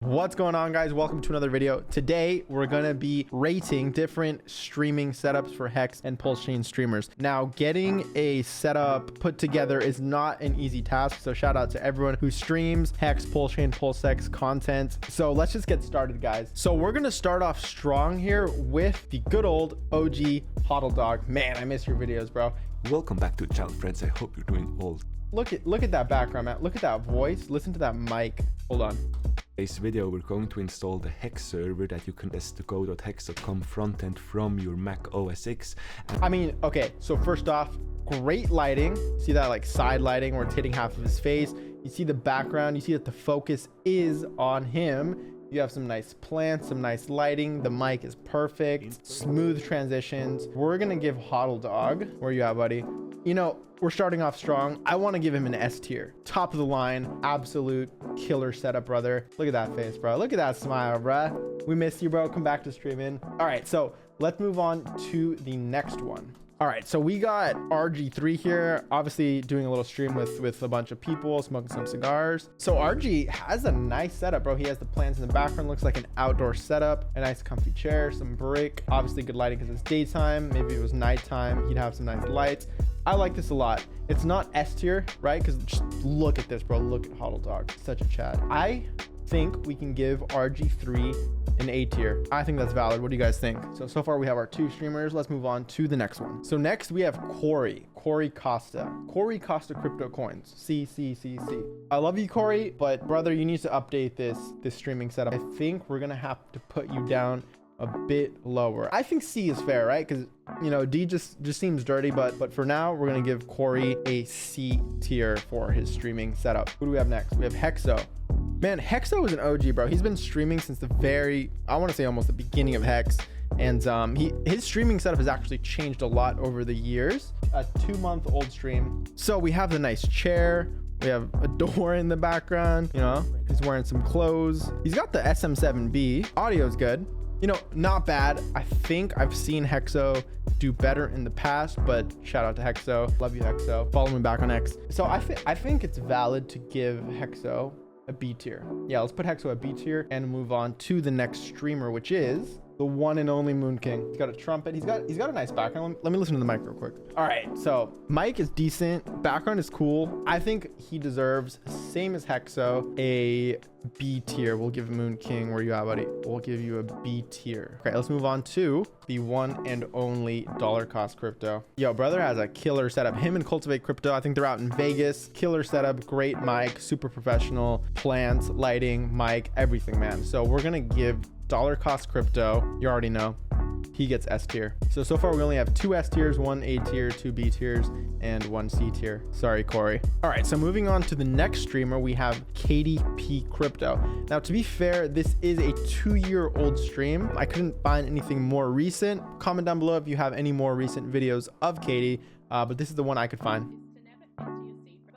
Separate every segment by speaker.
Speaker 1: What's going on, guys? Welcome to another video. Today we're gonna be rating different streaming setups for Hex and Pulsechain streamers. Now, getting a setup put together is not an easy task, so shout out to everyone who streams Hex, Pulsechain, PulseX content. So let's just get started, guys. So we're gonna start off strong here with the good old OG HottleDog. Man, I miss your videos, bro.
Speaker 2: Welcome back to the channel, friends. I hope you're doing all.
Speaker 1: Look at that background, man. Look at that voice. Listen to that mic. Hold on.
Speaker 2: In today's video, we're going to install the Hex server that you can test the go.hex.com frontend from your Mac OS X.
Speaker 1: I mean, okay, so first off, great lighting. See that like side lighting where it's hitting half of his face. You see the background. You see that the focus is on him. You have some nice plants, some nice lighting. The mic is perfect. Smooth transitions. We're gonna give HottleDog. Where you at, buddy? You know, we're starting off strong. I want to give him an S tier. Top of the line, absolute killer setup, brother. Look at that face, bro. Look at that smile, bro. We missed you, bro. Come back to streaming. All right, so let's move on to the next one. All right, so we got RGIII here, obviously doing a little stream with a bunch of people, smoking some cigars. So RG has a nice setup, bro. He has the plants in the background, looks like an outdoor setup, a nice comfy chair, some brick, obviously good lighting because it's daytime. Maybe it was nighttime, he'd have some nice lights. I like this a lot. It's not S tier, right? Because just look at this, bro. Look at HottleDog, such a Chad. I think we can give RG3 an A tier. I think that's valid. What do you guys think? So far we have our two streamers. Let's move on to the next one. So next we have Cory Costa. Cory Costa crypto coins. C. I love you, Cory, but brother, you need to update this streaming setup. I think we're gonna have to put you down a bit lower. I think C is fair, right? Because you know, D just seems dirty, but for now we're gonna give Cory a C tier for his streaming setup. Who do we have next? We have Hexo. Man, Hexo is an OG, bro. He's been streaming since the I want to say almost the beginning of Hex. And his streaming setup has actually changed a lot over the years. A 2-month-old stream. So we have the nice chair. We have a door in the background. You know, he's wearing some clothes. He's got the SM7B. Audio's good. You know, not bad. I think I've seen Hexo do better in the past, but shout out to Hexo. Love you, Hexo. Follow me back on X. So I think it's valid to give Hexo a B tier. Yeah, let's put Hexo at B tier and move on to the next streamer, which is the one and only Moon King. He's got a trumpet. He's got a nice background. Let me listen to the mic real quick. All right, so mic is decent. Background is cool. I think he deserves, same as Hexo, a B tier. We'll give Moon King. Where you at, buddy? We'll give you a B tier. Okay, let's move on to the one and only dollar cost crypto. Yo, brother has a killer setup. Him and Cultivate Crypto, I think they're out in Vegas. Killer setup, great mic, super professional, plants, lighting, mic, everything, man. So we're gonna give dollar cost crypto, you already know, he gets S tier. So far we only have 2 S tiers, 1 A tier, 2 B tiers, and 1 C tier. Sorry, Cory. All right, so moving on to the next streamer, we have KDP Crypto. Now, to be fair, this is a 2-year-old stream. I couldn't find anything more recent. Comment down below if you have any more recent videos of Katie, but this is the one I could find.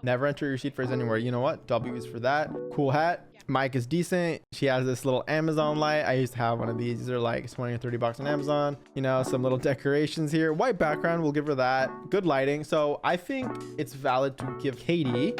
Speaker 1: Never enter your seed phrase anywhere. You know what? W is for that. Cool hat. Mic is decent. She has this little Amazon light. I used to have one of these. These are like 20 or 30 bucks on Amazon. You know, some little decorations here. White background, we'll give her that. Good lighting. So I think it's valid to give Katie,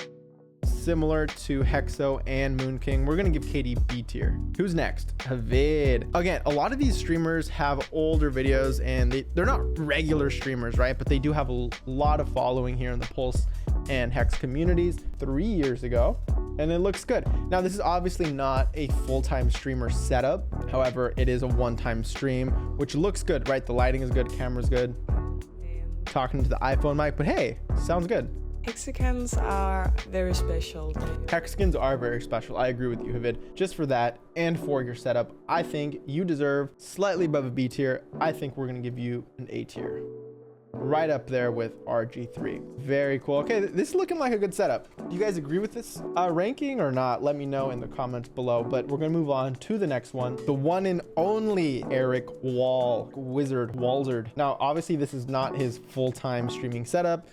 Speaker 1: similar to Hexo and Moon King, we're gonna give Katie B tier. Who's next? Hivid. Again, a lot of these streamers have older videos and they're not regular streamers, right? But they do have a lot of following here in the Pulse and Hex communities 3 years ago, and it looks good. Now, this is obviously not a full-time streamer setup. However, it is a one-time stream, which looks good, right? The lighting is good, camera's good. Talking to the iPhone mic, but hey, sounds good.
Speaker 3: Hexagons are very special.
Speaker 1: Hexagons are very special. I agree with you, Hivid. Just for that and for your setup, I think you deserve slightly above a B tier. I think we're gonna give you an A tier. Right up there with RG3. Very cool. Okay, this is looking like a good setup. Do you guys agree with this ranking or not? Let me know in the comments below, but we're gonna move on to the next one. The one and only Eric Walzard. Now, obviously this is not his full-time streaming setup.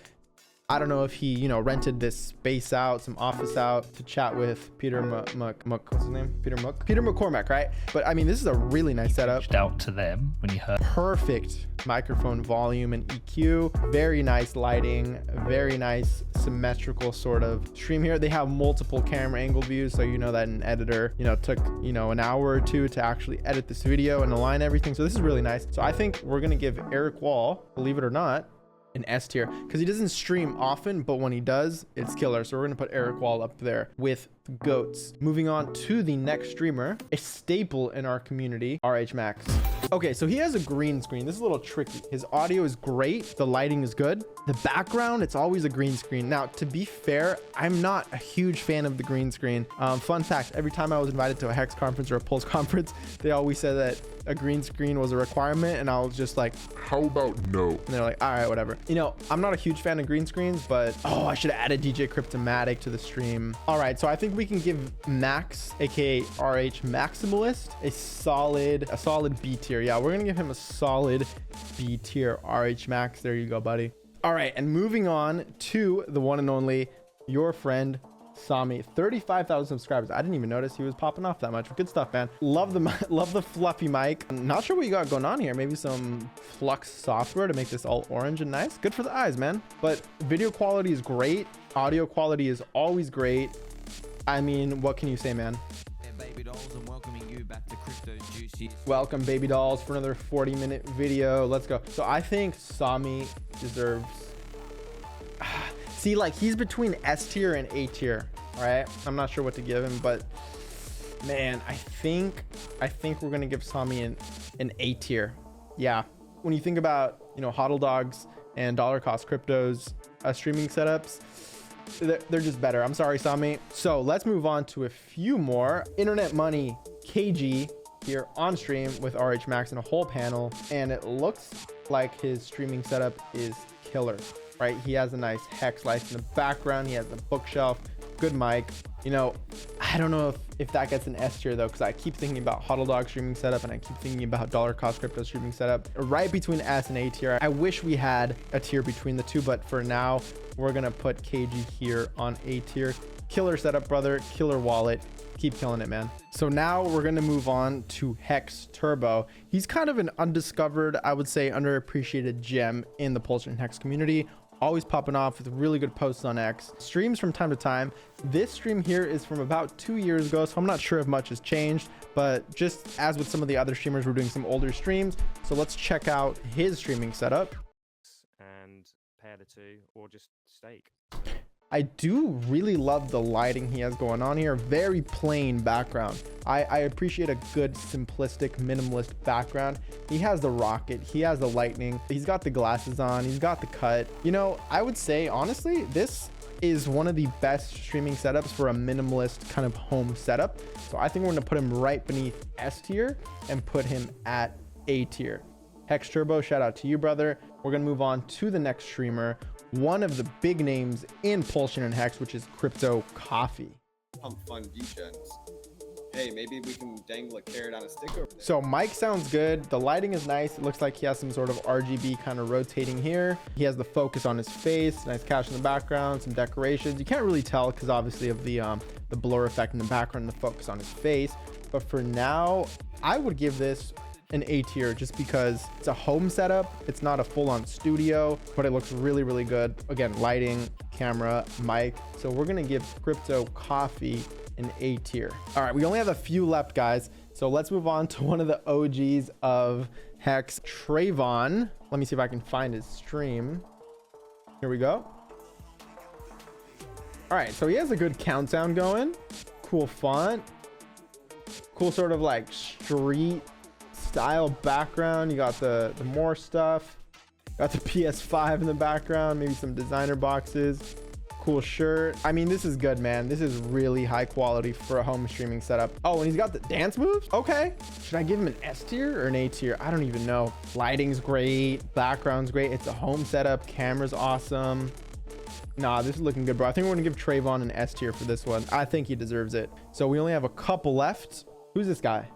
Speaker 1: I don't know if he, you know, rented this space out, some office out to chat with Peter what's his name? Peter McCormack, right? But I mean, this is a really nice setup.
Speaker 4: Reached out to them when you heard.
Speaker 1: Perfect microphone volume and EQ. Very nice lighting. Very nice symmetrical sort of stream here. They have multiple camera angle views, so you know that an editor, you know, took, you know, an hour or two to actually edit this video and align everything. So this is really nice. So I think we're gonna give Eric Wall, believe it or not, an S tier because he doesn't stream often, but when he does, it's killer. So we're gonna put Eric Wall up there with the goats. Moving on to the next streamer, a staple in our community, RHMax. Okay, so he has a green screen. This is a little tricky. His audio is great, the lighting is good. The background, it's always a green screen. Now, to be fair, I'm not a huge fan of the green screen. Fun fact, every time I was invited to a Hex conference or a Pulse conference, they always said that a green screen was a requirement, and I was just like, how about no? And they're like, all right, whatever. You know, I'm not a huge fan of green screens, but oh, I should have added DJ Cryptomatic to the stream. All right, so I think we can give Max, aka RH Maximalist, a solid B tier. Yeah, we're gonna give him a solid B tier. RH Max, there you go, buddy. All right, and moving on to the one and only, your friend Sami, 35,000 subscribers. I didn't even notice he was popping off that much. Good stuff, man. Love the fluffy mic. I'm not sure what you got going on here. Maybe some Flux software to make this all orange and nice. Good for the eyes, man. But video quality is great. Audio quality is always great. I mean, what can you say, man?
Speaker 5: Baby dolls, I'm welcoming you back to Crypto Juicy.
Speaker 1: Welcome, baby dolls, for another 40-minute video. Let's go. So I think Sami deserves... See, like, he's between S tier and A tier, all right? I'm not sure what to give him, but man, I think we're gonna give Sami an A tier. Yeah. When you think about, you know, HottleDogs and dollar cost cryptos streaming setups, they're just better. I'm sorry, Sami. So let's move on to a few more. Internet Money KG here on stream with RHMax and a whole panel, and it looks like his streaming setup is killer, right? He has a nice Hex light in the background. He has a bookshelf, good mic. You know, I don't know if that gets an S tier though, because I keep thinking about HottleDog streaming setup and I keep thinking about dollar cost crypto streaming setup. Right between S and A tier. I wish we had a tier between the two, but for now, we're gonna put KG here on A tier. Killer setup, brother. Killer wallet. Keep killing it, man. So now we're gonna move on to Hex Turbo. He's kind of an undiscovered, I would say underappreciated gem in the Pulsechain Hex community. Always popping off with really good posts on X. Streams from time to time. This stream here is from about 2 years ago, so I'm not sure if much has changed, but just as with some of the other streamers, we're doing some older streams. So let's check out his streaming setup.
Speaker 6: And pair the two, or just stake.
Speaker 1: I do really love the lighting he has going on here. Very plain background. I appreciate a good, simplistic, minimalist background. He has the rocket, he has the lightning, he's got the glasses on, he's got the cut. You know, I would say, honestly, this is one of the best streaming setups for a minimalist kind of home setup. So I think we're gonna put him right beneath S tier and put him at A tier. Hex Turbo, shout out to you, brother. We're gonna move on to the next streamer, one of the big names in Pulsechain and Hex, which is Crypto Coffee.
Speaker 7: Fun V-Gens. Hey, maybe we can dangle a carrot on a stick over there.
Speaker 1: So mic sounds good. The lighting is nice. It looks like he has some sort of RGB kind of rotating here. He has the focus on his face, nice cache in the background, some decorations. You can't really tell because obviously of the blur effect in the background and the focus on his face. But for now, I would give this an A tier just because it's a home setup. It's not a full-on studio, but it looks really, really good. Again, lighting, camera, mic. So we're gonna give Crypto Coffee an A tier. All right, we only have a few left, guys. So let's move on to one of the OGs of Hex, Trayvon. Let me see if I can find his stream. Here we go. All right, so he has a good countdown going. Cool font. Cool sort of like street style background. You got the more stuff. Got the PS5 in the background, maybe some designer boxes. Cool shirt. I mean, this is good, man. This is really high quality for a home streaming setup. Oh, and he's got the dance moves. Okay, should I give him an S tier or an A tier? I don't even know. Lighting's great, background's great. It's a home setup, camera's awesome. Nah, this is looking good, bro. I think we're gonna give Trayvon an S tier for this one. I think he deserves it. So we only have a couple left. Who's this guy?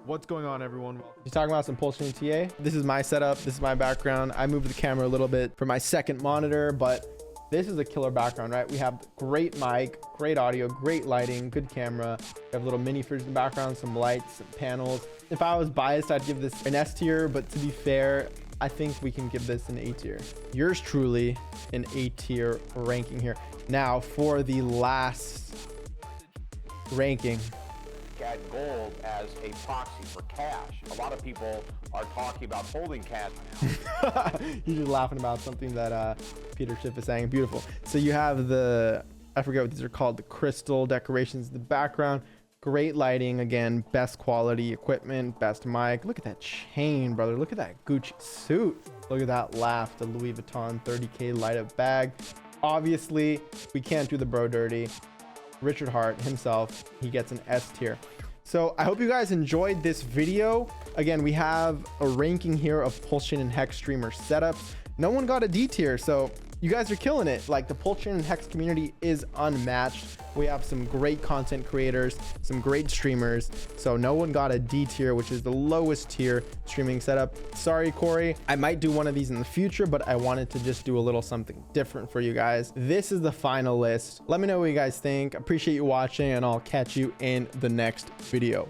Speaker 1: What's going on, everyone? He's talking about some Pulsechain TA. This is my setup. This is my background. I moved the camera a little bit for my second monitor, but This is a killer background, right? We have great mic, great audio, great lighting, good camera. We have little mini fridge in the background, some lights, some panels. If I was biased, I'd give this an S tier, but to be fair, I think we can give this an A tier. Yours truly, an A tier ranking here. Now for the last ranking.
Speaker 8: At gold as a proxy for cash. A lot of people are talking about holding cash now.
Speaker 1: He's just laughing about something that Peter Schiff is saying. Beautiful. So you have the, I forget what these are called, the crystal decorations in the background. Great lighting, again, best quality equipment, best mic. Look at that chain, brother. Look at that Gucci suit. Look at that laugh, the Louis Vuitton 30K light up bag. Obviously, we can't do the bro dirty. Richard Hart himself, he gets an S tier. So I hope you guys enjoyed this video. Again, we have a ranking here of Pulsechain and Hex streamer setups. No one got a D tier, so you guys are killing it. Like, the Pulsechain and Hex community is unmatched. We have some great content creators, some great streamers. So no one got a D tier, which is the lowest tier streaming setup. Sorry, Cory. I might do one of these in the future, but I wanted to just do a little something different for you guys. This is the final list. Let me know what you guys think. Appreciate you watching, and I'll catch you in the next video.